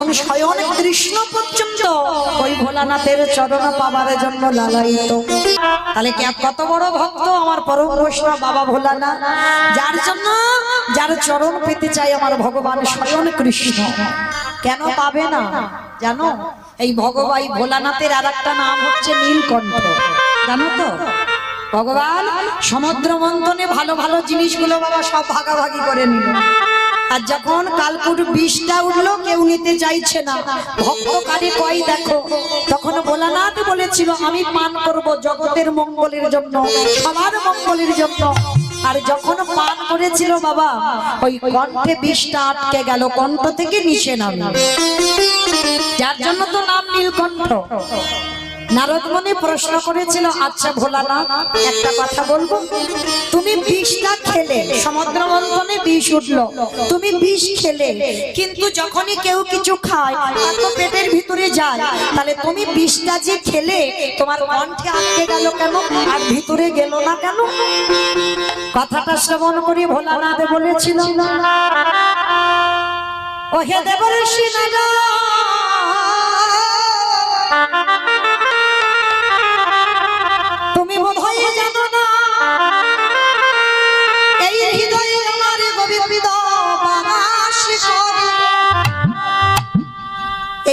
এবং স্বয়ং কৃষ্ণ পর্যন্ত ওই ভোলানাথের চরণ পাবার জন্য লালায়িত। তাহলে কত বড় ভক্ত আমার পরম বৈষ্ণব বাবা ভোলানাথ, যার জন্য যার চরণ পেতে চাই আমার ভগবান স্বয়ং কৃষ্ণ। কেন পাবে না জানো? এই ভগবান ভোলানাথের আর একটা নাম হচ্ছে নীলকণ্ঠ, জানো তো? ভগবান সমুদ্র মন্থনে ভালো ভালো জিনিসগুলো বাবা সব ভাগাভাগি করে নিল, আর যখন কালকুট বিষটা উঠলো কেউ নিতে চাইছে না, ভক্ত কারে কয় দেখো, তখন ভোলানাথ বলেছিল আমি পান করব জগতের মঙ্গলের জন্য, সবার মঙ্গলের জন্য। আর যখন পান করেছিল বাবা ওই কণ্ঠে বিষটা আটকে গেল, কণ্ঠ থেকে নিচে নামে, যার জন্য তো নাম নীলকণ্ঠ। নারদ মুনি প্রশ্ন করেছিল, আচ্ছা ভোলানাথ একটা কথা বলবো, তুমি বিষটা খেলে, সমুদ্র মন্থনে বিষ উঠলো, তুমি বিষ খেলে, কিন্তু যখনই কেউ কিছু খায় আর তো পেটের ভিতরে যায়, তাহলে তুমি বিষটা যে খেলে তোমার কণ্ঠে আটকে গেল কেন আর ভিতরে গেল না কেন? কথাটা শ্রবণ করে ভোলানাথ বলেছিল, ও হে দেবর্ষি নাগা, তুমি বোধহয় জানো না এই হৃদয়ে আমার গোবিন্দ বাস করে।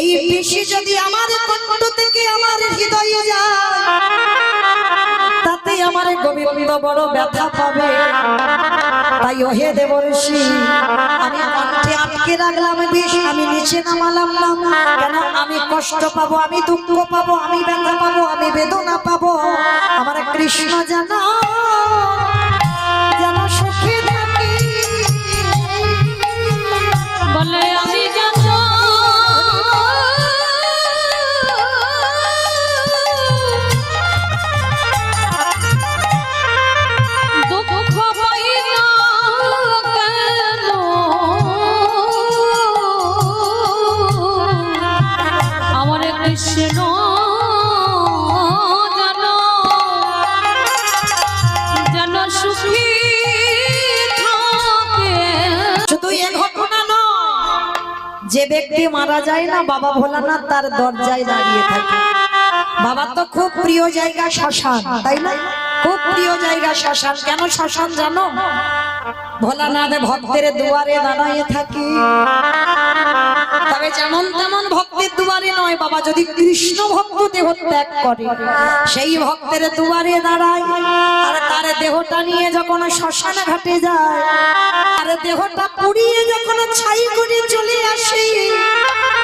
এই বিষ যদি আমার কণ্ঠ থেকে আমার হৃদয়ে যায়, তাতে আমার গোবিন্দ বড় ব্যথা পাবে। তাই ও হে দেবর্ষি, আমি কণ্ঠে আটকে রাখলাম বিষ, আমি নিচে নামালাম না, কেন আমি কষ্ট পাবো, আমি দুঃখ পাবো, আমি ব্যথা পাবো, আমি বেদনা পাবো। আমার কৃষ্ণ জানা যেন সুখে থাকি বলে আমি জানো দুঃখ পাই না কেন, আমার কৃষ্ণ জানো যেন সুখী থাকে। শুধু এ ঘটনা নয়, যে ব্যক্তি মারা যায় না বাবা ভোলানাথ তার দরজায় দাঁড়িয়ে থাকে। বাবার তো খুব প্রিয় জায়গা শ্মশান, তাই না? খুব প্রিয় জায়গা শ্মশান। কেন শ্মশান জানো? ভোলানাথ ভক্তের দুয়ারে দাঁড়িয়ে থাকে। তবে যেমন তেমন ভক্তের দুয়ারে নয় বাবা, যদি কৃষ্ণ ভক্ত দেহ ত্যাগ করে সেই ভক্তের দুয়ারে দাঁড়ায়। আর তার দেহটা নিয়ে যখন শ্মশান ঘাটে যায়, আর দেহটা পুড়িয়ে যখন ছাই করে চলে আসে,